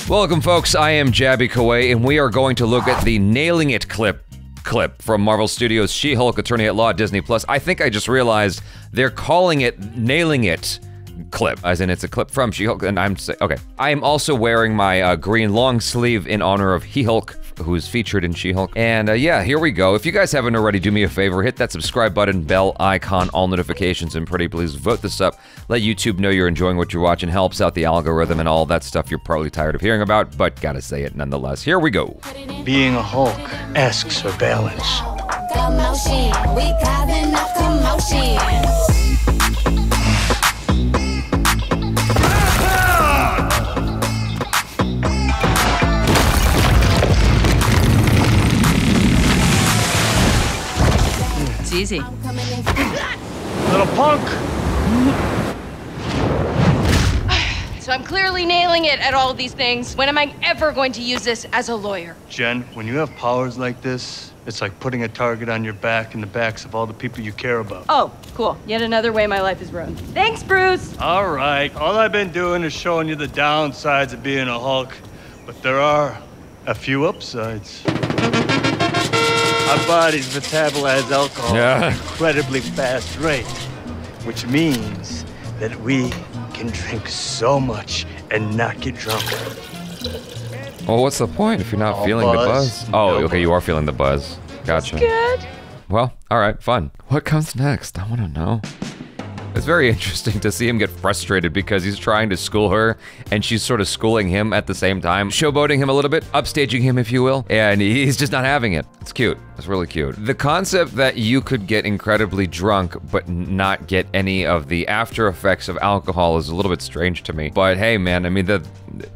Welcome, folks. I am Jabby Kaway, and we are going to look at the Nailing It clip from Marvel Studios' She-Hulk Attorney at Law Disney Plus. I think I just realized they're calling it Nailing It clip, as in it's a clip from She-Hulk, and okay. I am also wearing my green long sleeve in honor of He-Hulk, who's featured in She-Hulk. And yeah, here we go. If you guys haven't already, do me a favor, hit that subscribe button, bell icon, all notifications, and pretty please vote this up. Let YouTube know you're enjoying what you're watching, helps out the algorithm and all that stuff you're probably tired of hearing about, but gotta say it nonetheless. Here we go. Being a Hulk asks for balance. Commotion, we causing a commotion. It's easy. Little punk! So I'm clearly nailing it at all of these things. When am I ever going to use this as a lawyer? Jen, when you have powers like this, it's like putting a target on your back and the backs of all the people you care about. Oh, cool. Yet another way my life is ruined. Thanks, Bruce. All right, all I've been doing is showing you the downsides of being a Hulk, but there are a few upsides. Our bodies metabolize alcohol at an incredibly fast rate, which means that we can drink so much and not get drunk. Well, what's the point if you're not feeling the buzz? Oh, okay, you are feeling the buzz. Gotcha. Good. Well, alright, fun. What comes next? I wanna know. It's very interesting to see him get frustrated because he's trying to school her and she's sort of schooling him at the same time, showboating him a little bit, upstaging him if you will, and he's just not having it. It's cute. It's really cute. The concept that you could get incredibly drunk but not get any of the after effects of alcohol is a little bit strange to me. But hey man, I mean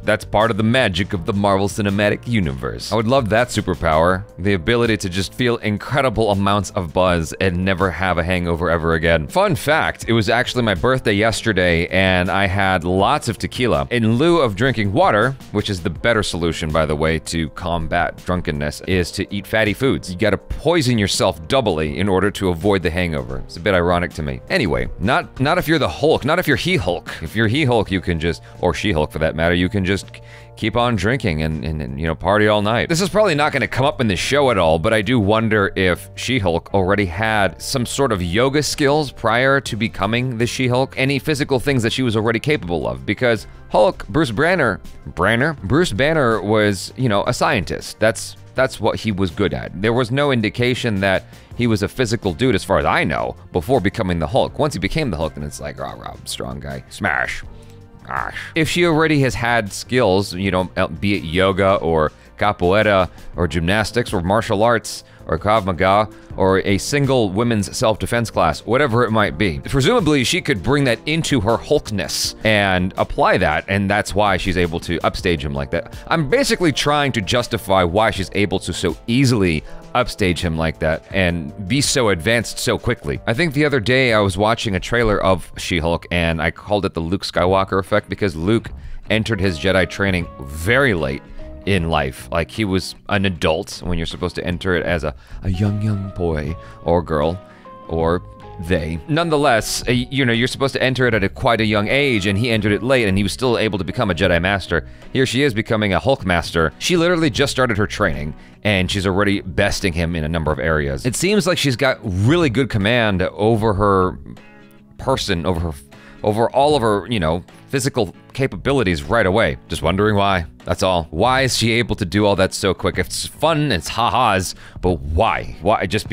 that's part of the magic of the Marvel Cinematic Universe. I would love that superpower, the ability to just feel incredible amounts of buzz and never have a hangover ever again. Fun fact, it was actually my birthday yesterday and I had lots of tequila. In lieu of drinking water, which is the better solution by the way to combat drunkenness, is to eat fatty foods. You gotta poison yourself doubly in order to avoid the hangover. It's a bit ironic to me. Anyway, not if you're the Hulk, not if you're He-Hulk. If you're He-Hulk, you can just, or She-Hulk for that matter, you can just keep on drinking and you know, party all night. This is probably not gonna come up in the show at all, but I do wonder if She-Hulk already had some sort of yoga skills prior to becoming the She-Hulk, any physical things that she was already capable of, because Hulk, Bruce Banner was, you know, a scientist. That's what he was good at. There was no indication that he was a physical dude as far as I know before becoming the Hulk. Once he became the Hulk, then it's like, oh, strong guy, smash. Gosh. If she already has had skills, you know, be it yoga or capoeira or gymnastics or martial arts or Krav Maga or a single women's self-defense class, whatever it might be, presumably she could bring that into her Hulkness and apply that, and that's why she's able to upstage him like that. I'm basically trying to justify why she's able to so easily upstage him like that and be so advanced so quickly. I think the other day I was watching a trailer of She-Hulk and I called it the Luke Skywalker effect because Luke entered his Jedi training very late in life. Like he was an adult when you're supposed to enter it as a young boy or girl or they. Nonetheless, you know, you're supposed to enter it at quite a young age and he entered it late and he was still able to become a Jedi Master. Here she is becoming a Hulk Master. She literally just started her training and she's already besting him in a number of areas. It seems like she's got really good command over her person, over all of her, you know, physical capabilities right away. Just wondering why, that's all. Why is she able to do all that so quick? It's fun, it's ha-has, but why? Why, just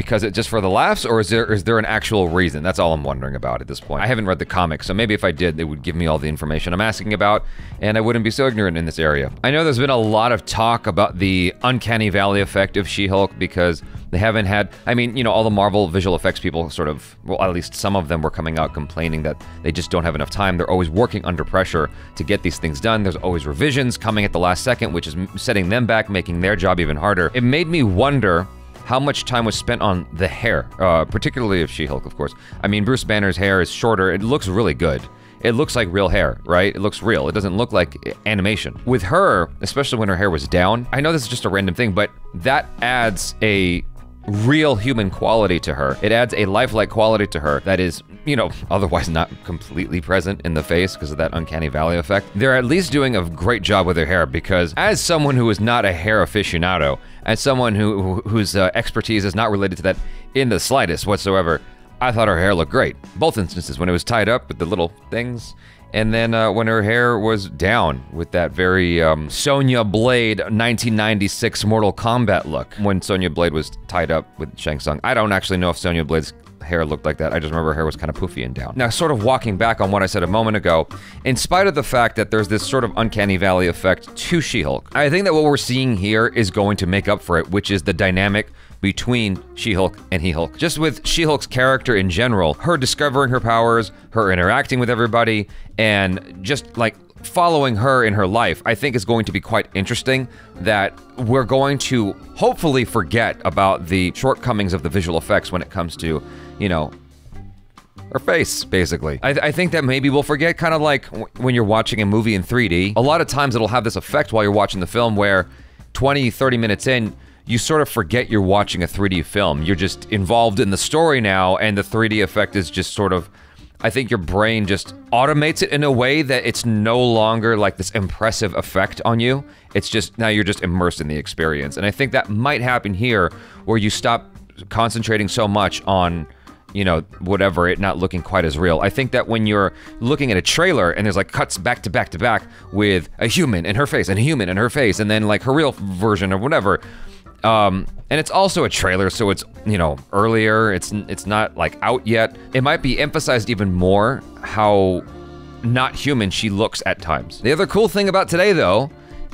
for the laughs, or is there an actual reason? That's all I'm wondering about at this point. I haven't read the comics, so maybe if I did, they would give me all the information I'm asking about, and I wouldn't be so ignorant in this area. I know there's been a lot of talk about the Uncanny Valley effect of She-Hulk because they haven't had, I mean, you know, all the Marvel visual effects people sort of, well, at least some of them were coming out complaining that they just don't have enough time. They're always working under pressure to get these things done. There's always revisions coming at the last second, which is setting them back, making their job even harder. It made me wonder how much time was spent on the hair, particularly of She-Hulk, of course. I mean, Bruce Banner's hair is shorter. It looks really good. It looks like real hair, right? It looks real. It doesn't look like animation. With her, especially when her hair was down, I know this is just a random thing, but that adds a real human quality to her. It adds a lifelike quality to her that is, you know, otherwise not completely present in the face because of that uncanny valley effect. They're at least doing a great job with her hair because as someone who is not a hair aficionado, as someone whose expertise is not related to that in the slightest whatsoever, I thought her hair looked great. Both instances, when it was tied up with the little things, and then when her hair was down with that very Sonya Blade 1996 Mortal Kombat look. When Sonya Blade was tied up with Shang Tsung. I don't actually know if Sonya Blade's hair looked like that. I just remember her hair was kind of poofy and down. Now, sort of walking back on what I said a moment ago, in spite of the fact that there's this sort of uncanny valley effect to She-Hulk, I think that what we're seeing here is going to make up for it, which is the dynamic between She-Hulk and He-Hulk. Just with She-Hulk's character in general, her discovering her powers, her interacting with everybody, and just like following her in her life, I think is going to be quite interesting that we're going to hopefully forget about the shortcomings of the visual effects when it comes to, you know, her face, basically. I think that maybe we'll forget, kind of like when you're watching a movie in 3D. A lot of times it'll have this effect while you're watching the film where 20, 30 minutes in, you sort of forget you're watching a 3D film. You're just involved in the story now, and the 3D effect is just sort of, I think your brain just automates it in a way that it's no longer like this impressive effect on you. It's just, now you're just immersed in the experience. And I think that might happen here, where you stop concentrating so much on, you know, whatever, it not looking quite as real. I think that when you're looking at a trailer and there's like cuts back to back to back with a human in her face and a human in her face and then like her real version or whatever, and it's also a trailer, so it's, you know, earlier, it's not like out yet. It might be emphasized even more how not human she looks at times. The other cool thing about today though,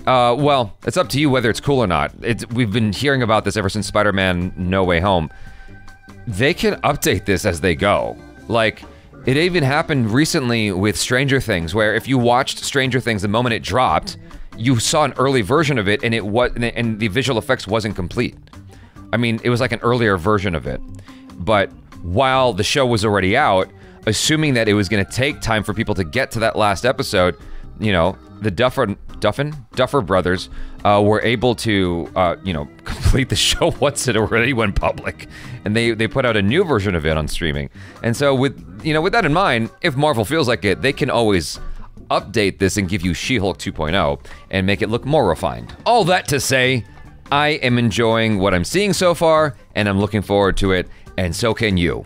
well, it's up to you whether it's cool or not. We've been hearing about this ever since Spider-Man No Way Home. They can update this as they go. Like, it even happened recently with Stranger Things, where if you watched Stranger Things the moment it dropped, you saw an early version of it and and the visual effects wasn't complete. I mean, it was like an earlier version of it. But while the show was already out, assuming that it was gonna take time for people to get to that last episode, you know, the Duffer Brothers were able to, you know, complete the show once it already went public. And they put out a new version of it on streaming. And so with, you know, with that in mind, if Marvel feels like it, they can always update this and give you She-Hulk 2.0 and make it look more refined. All that to say, I am enjoying what I'm seeing so far, and I'm looking forward to it, and so can you.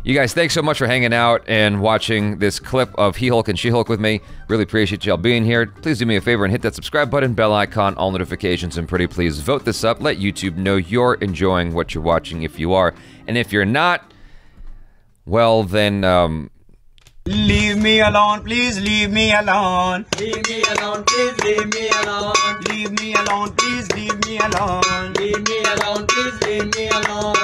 You guys, thanks so much for hanging out and watching this clip of He-Hulk and She-Hulk with me. Really appreciate y'all being here. Please do me a favor and hit that subscribe button, bell icon, all notifications, and pretty please vote this up. Let YouTube know you're enjoying what you're watching if you are. And if you're not, well then, leave me alone, please leave me alone. Leave me alone, please leave me alone. Leave me alone, please leave me alone. Leave me alone, please leave me alone.